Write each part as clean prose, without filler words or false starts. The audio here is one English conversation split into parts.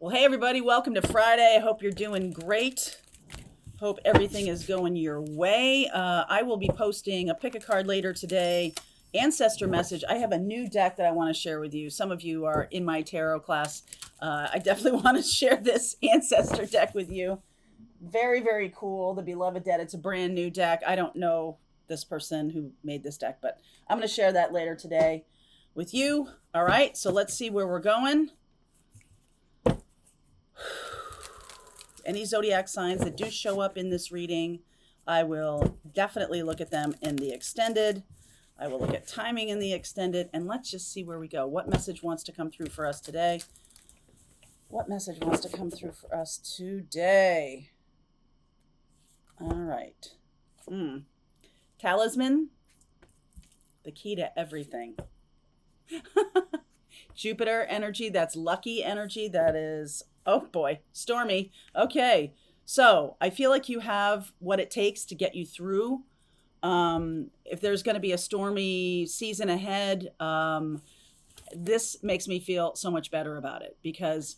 Well, hey, everybody, welcome to Friday. I hope you're doing great. Hope everything is going your way. I will be posting a pick a card later today. Ancestor message. I have a new deck that I want to share with you. Some of you are in my tarot class. I definitely want to share this ancestor deck with you. Very, very cool. The Beloved Dead. It's a brand new deck. I don't know this person who made this deck, but I'm going to share that later today with you. All right, so let's see where we're going. Any zodiac signs that do show up in this reading, I will definitely look at them in the extended. I will look at timing in the extended, and let's just see where we go. What message wants to come through for us today? What message wants to come through for us today? All right. Talisman, the key to everything. Jupiter energy, that's lucky energy. That is, oh boy, stormy. Okay, so I feel like you have what it takes to get you through. If there's going to be a stormy season ahead, this makes me feel so much better about it, because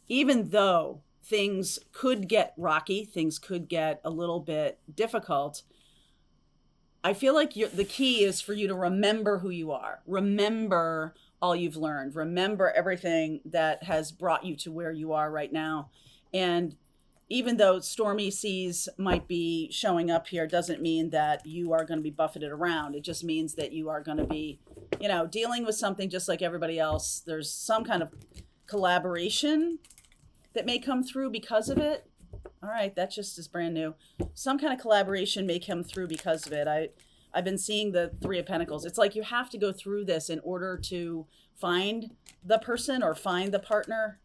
even though things could get rocky, things could get a little bit difficult, I feel like the key is for you to remember who you are. Remember all you've learned. Remember everything that has brought you to where you are right now. And even though stormy seas might be showing up here, doesn't mean that you are going to be buffeted around. It just means that you are going to be, dealing with something just like everybody else. There's some kind of collaboration that may come through because of it. All right, that just is brand new. Some kind of collaboration may come through because of it. I've been seeing the Three of Pentacles. It's like you have to go through this in order to find the person or find the partner,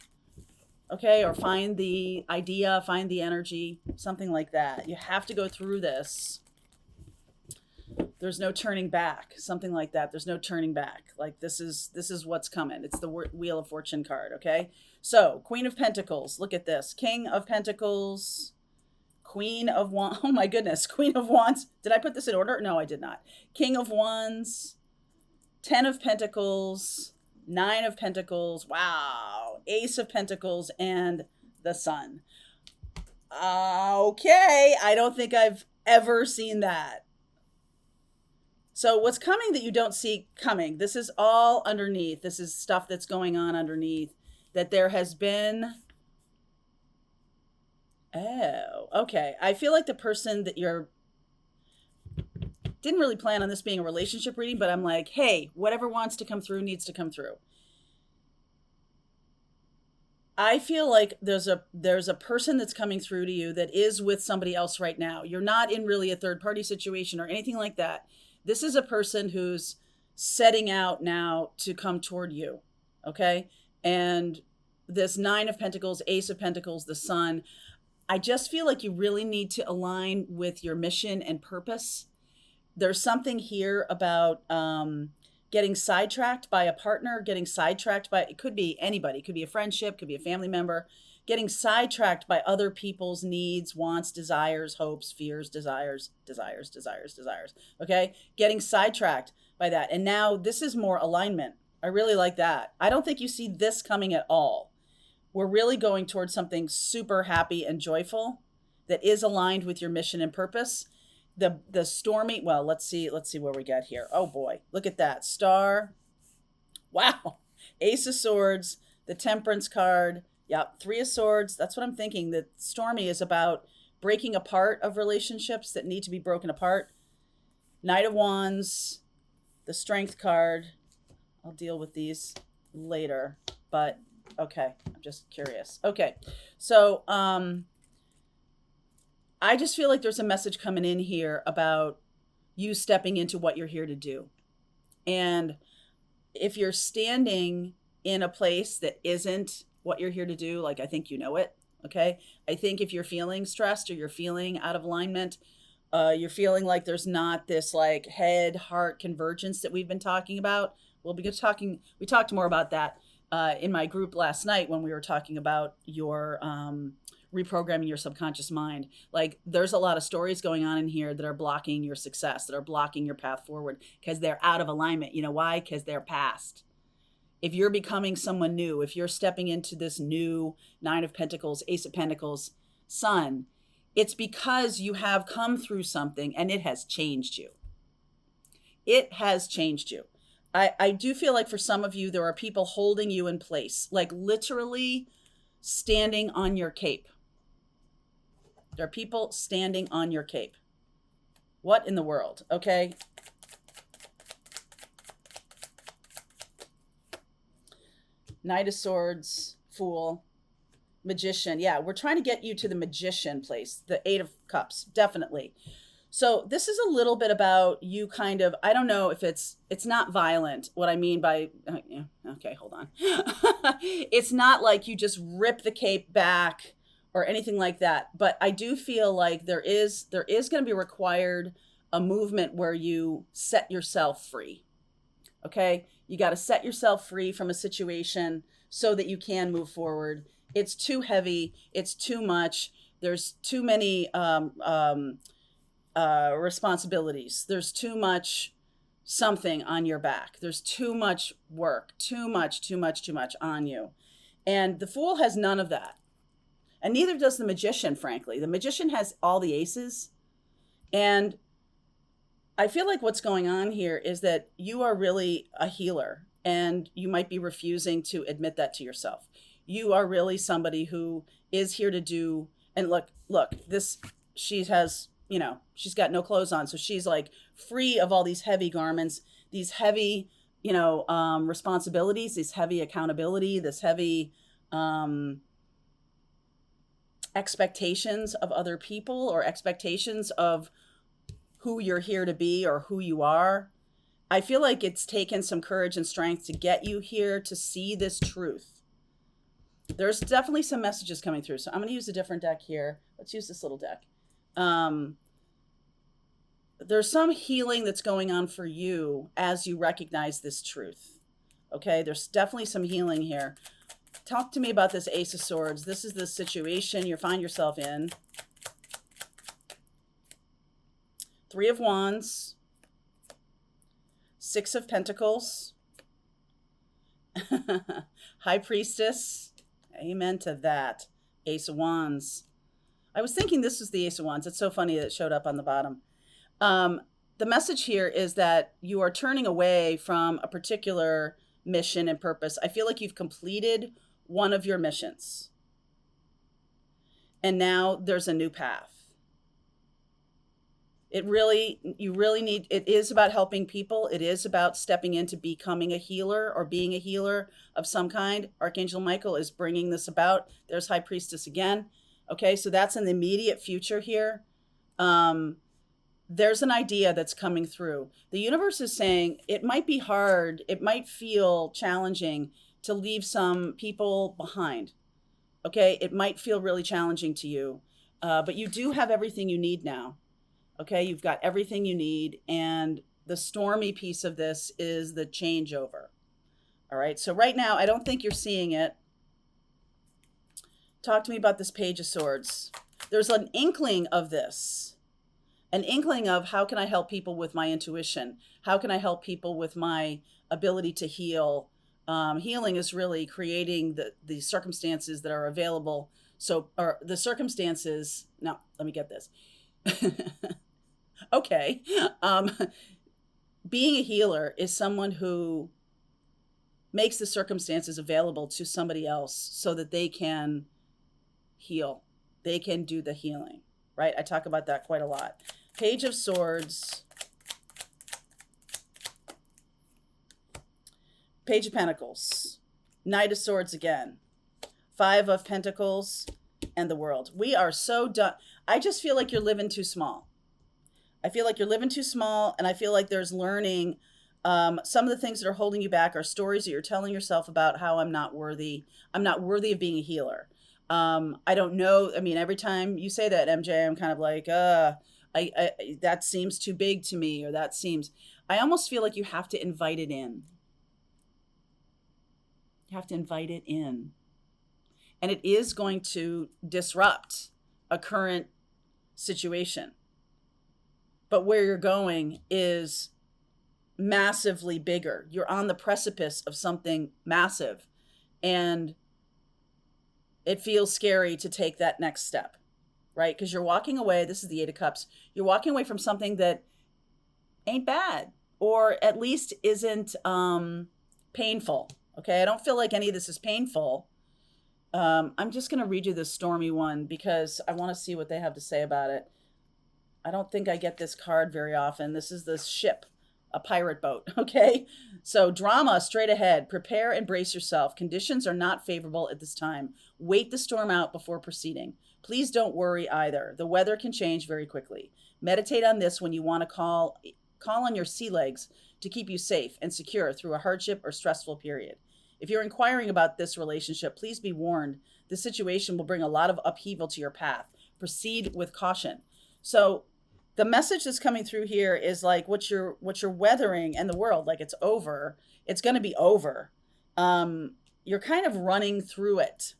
okay? Or find the idea, find the energy, something like that. You have to go through this. There's no turning back, something like that. There's no turning back. Like this is what's coming. It's the Wheel of Fortune card, okay? So, Queen of Pentacles, look at this. King of Pentacles, Queen of Wands. Oh my goodness, Queen of Wands. Did I put this in order? No, I did not. King of Wands, 10 of Pentacles, 9 of Pentacles. Wow. Ace of Pentacles and the Sun. Okay, I don't think I've ever seen that. So what's coming that you don't see coming? This is all underneath. This is stuff that's going on underneath. That there has been... Oh, okay. I feel like the person that you're... Didn't really plan on this being a relationship reading, but I'm like, hey, whatever wants to come through needs to come through. I feel like there's a person that's coming through to you that is with somebody else right now. You're not in really a third party situation or anything like that. This is a person who's setting out now to come toward you, okay? And this 9 of Pentacles, Ace of Pentacles, the Sun, I just feel like you really need to align with your mission and purpose. There's something here about getting sidetracked by a partner, getting sidetracked by, it could be anybody, it could be a friendship, could be a family member, getting sidetracked by other people's needs, wants, desires, hopes, fears, desires, okay? Getting sidetracked by that. And now this is more alignment. I really like that. I don't think you see this coming at all. We're really going towards something super happy and joyful that is aligned with your mission and purpose. The stormy, well, let's see where we get here. Oh boy, look at that. Star. Wow. Ace of Swords, the Temperance card. Yep, 3 of Swords. That's what I'm thinking. That stormy is about breaking apart of relationships that need to be broken apart. Knight of Wands, the Strength card. I'll deal with these later, but okay, I'm just curious. Okay, so I just feel like there's a message coming in here about you stepping into what you're here to do. And if you're standing in a place that isn't what you're here to do, like I think you know it, okay? I think if you're feeling stressed or you're feeling out of alignment, you're feeling like there's not this like head, heart convergence that we've been talking about. We talked more about that in my group last night when we were talking about your reprogramming your subconscious mind. Like there's a lot of stories going on in here that are blocking your success, that are blocking your path forward because they're out of alignment. You know why? Because they're past. if you're becoming someone new, if you're stepping into this new Nine of Pentacles, Ace of Pentacles, Sun, it's because you have come through something and it has changed you. It has changed you. I do feel like for some of you, there are people holding you in place, like literally standing on your cape. There are people standing on your cape. What in the world? Okay. Knight of Swords, Fool, Magician. Yeah, we're trying to get you to the Magician place, the Eight of Cups, definitely. So this is a little bit about you kind of, I don't know if it's not violent. What I mean by, okay, hold on. It's not like you just rip the cape back or anything like that. But I do feel like there is going to be required a movement where you set yourself free. Okay. You got to set yourself free from a situation so that you can move forward. It's too heavy. It's too much. There's too many, responsibilities. There's too much something on your back. There's too much work, too much on you. And the Fool has none of that. And neither does the Magician, frankly. The Magician has all the aces. And I feel like what's going on here is that you are really a healer, and you might be refusing to admit that to yourself. You are really somebody who is here to do, and look, this, she has, she's got no clothes on. So she's like free of all these heavy garments, these heavy, responsibilities, this heavy accountability, this heavy expectations of other people, or expectations of who you're here to be or who you are. I feel like it's taken some courage and strength to get you here to see this truth. There's definitely some messages coming through. So I'm going to use a different deck here. Let's use this little deck. There's some healing that's going on for you as you recognize this truth. Okay, there's definitely some healing here. Talk to me about this Ace of Swords. This is the situation you find yourself in. Three of Wands. Six of Pentacles. High Priestess. Amen to that. Ace of Wands. I was thinking this was the Ace of Wands. It's so funny that it showed up on the bottom. The message here is that you are turning away from a particular mission and purpose. I feel like you've completed one of your missions. And now there's a new path. It is about helping people. It is about stepping into becoming a healer or being a healer of some kind. Archangel Michael is bringing this about. There's High Priestess again. Okay, so that's in the immediate future here. There's an idea that's coming through. The universe is saying it might be hard, it might feel challenging to leave some people behind. Okay, it might feel really challenging to you, but you do have everything you need now. Okay, you've got everything you need, and the stormy piece of this is the changeover. All right, so right now, I don't think you're seeing it. Talk to me about this Page of Swords. There's an inkling of this, an inkling of how can I help people with my intuition? How can I help people with my ability to heal? Healing is really creating the circumstances that are available. So, or the circumstances, no, let me get this. Okay. Being a healer is someone who makes the circumstances available to somebody else so that they can heal. They can do the healing, right? I talk about that quite a lot. Page of Swords. Page of Pentacles. Knight of Swords again. Five of Pentacles and the World. We are so done. I just feel like you're living too small. I feel like you're living too small, and I feel like there's learning. Some of the things that are holding you back are stories that you're telling yourself about how I'm not worthy. I'm not worthy of being a healer. I don't know. I mean, every time you say that, MJ, I'm kind of like, that seems too big to me, or that seems, I almost feel like you have to invite it in. You have to invite it in. And it is going to disrupt a current situation. But where you're going is massively bigger. You're on the precipice of something massive. And it feels scary to take that next step, right? Because you're walking away. This is the Eight of Cups. You're walking away from something that ain't bad, or at least isn't painful. Okay, I don't feel like any of this is painful. I'm just going to read you the stormy one because I want to see what they have to say about it. I don't think I get this card very often. This is the ship, a pirate boat. Okay, so drama straight ahead. Prepare and brace yourself. Conditions are not favorable at this time. Wait the storm out before proceeding. Please don't worry either. The weather can change very quickly. Meditate on this when you want to call on your sea legs to keep you safe and secure through a hardship or stressful period. If you're inquiring about this relationship, please be warned. The situation will bring a lot of upheaval to your path. Proceed with caution. So the message that's coming through here is like what you're weathering and the world, like it's over. It's going to be over. You're kind of running through it.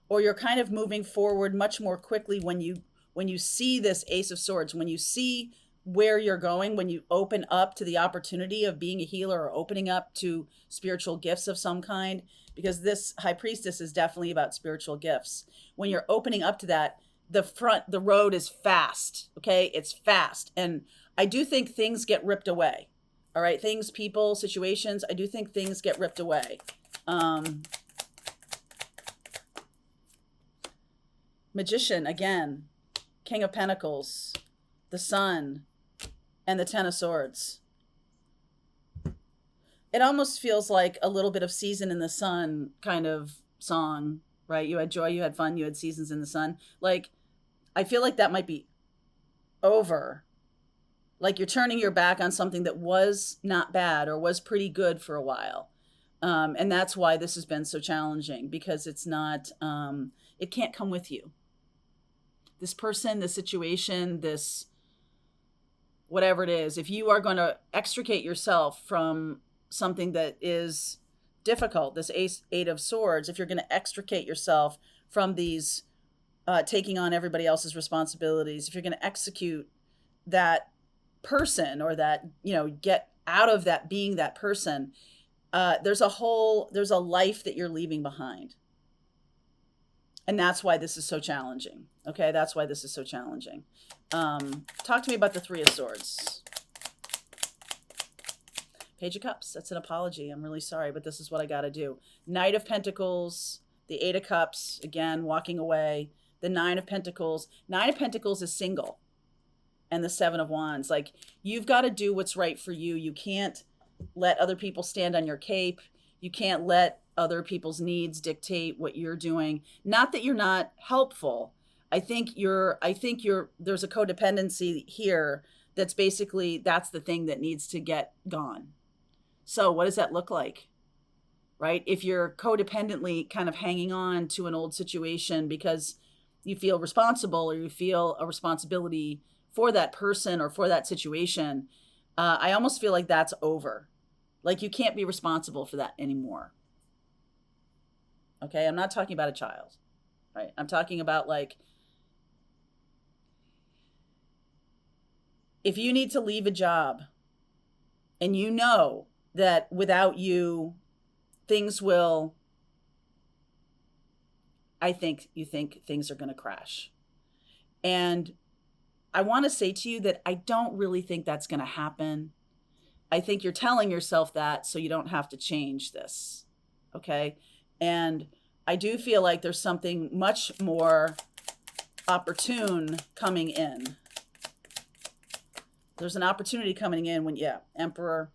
Or you're kind of moving forward much more quickly when you see this Ace of Swords, when you see where you're going, when you open up to the opportunity of being a healer or opening up to spiritual gifts of some kind, because this High Priestess is definitely about spiritual gifts. When you're opening up to that, the road is fast, okay? It's fast. And I do think things get ripped away, all right? Things, people, situations, I do think things get ripped away. Magician, again, King of Pentacles, the Sun, and the Ten of Swords. It almost feels like a little bit of Season in the Sun kind of song, right? You had joy, you had fun, you had seasons in the sun. Like, I feel like that might be over. Like you're turning your back on something that was not bad or was pretty good for a while. And that's why this has been so challenging, because it's not, it can't come with you. This person, this situation, this whatever it is, if you are going to extricate yourself from something that is difficult, this Eight of Swords, if you're going to extricate yourself from these taking on everybody else's responsibilities, if you're going to execute that person or that, get out of that being that person, there's a life that you're leaving behind. And that's why this is so challenging. Okay, that's why this is so challenging. Talk to me about the Three of Swords. Page of Cups. That's an apology. I'm really sorry, but this is what I got to do. Knight of Pentacles, the Eight of Cups, again, walking away. The Nine of Pentacles. Nine of Pentacles is single. And the Seven of Wands. Like, you've got to do what's right for you. You can't let other people stand on your cape. You can't let other people's needs dictate what you're doing. Not that you're not helpful. I think there's a codependency here that's basically, that's the thing that needs to get gone. So what does that look like? Right? If you're codependently kind of hanging on to an old situation because you feel responsible or you feel a responsibility for that person or for that situation, I almost feel like that's over. Like you can't be responsible for that anymore. Okay, I'm not talking about a child, right? I'm talking about like, if you need to leave a job and you know that without you, things will, you think things are going to crash. And I want to say to you that I don't really think that's going to happen. I think you're telling yourself that so you don't have to change this. Okay. And I do feel like there's something much more opportune coming in. There's an opportunity coming in when, Emperor.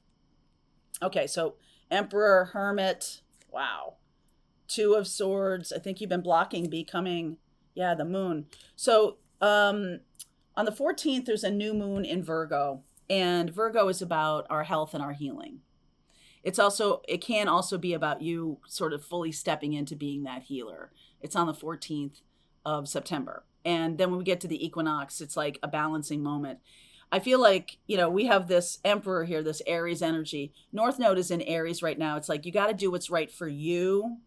Okay. So Emperor, Hermit. Wow. Two of Swords. I think you've been blocking becoming, the Moon. So, on the 14th, there's a new moon in Virgo, and Virgo is about our health and our healing. It can also be about you sort of fully stepping into being that healer. It's on the 14th of September. And then when we get to the equinox, it's like a balancing moment. I feel like, we have this Emperor here, this Aries energy. North Node is in Aries right now. It's like, you got to do what's right for you,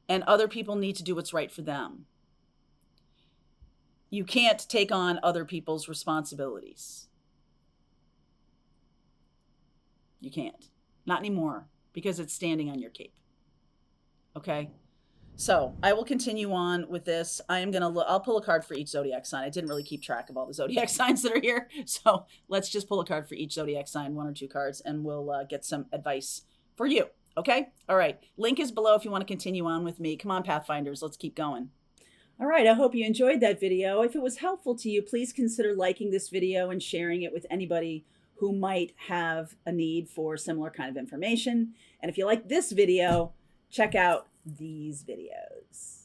and other people need to do what's right for them. You can't take on other people's responsibilities. You can't. Not anymore, because it's standing on your cape. Okay? So I will continue on with this. I am gonna I'll pull a card for each zodiac sign. I didn't really keep track of all the zodiac signs that are here, so let's just pull a card for each zodiac sign, 1 or 2 cards, and we'll get some advice for you. Okay? All right. Link is below if you want to continue on with me. Come on, Pathfinders, let's keep going. All right, I hope you enjoyed that video. If it was helpful to you, please consider liking this video and sharing it with anybody who might have a need for similar kind of information. And if you like this video, check out these videos.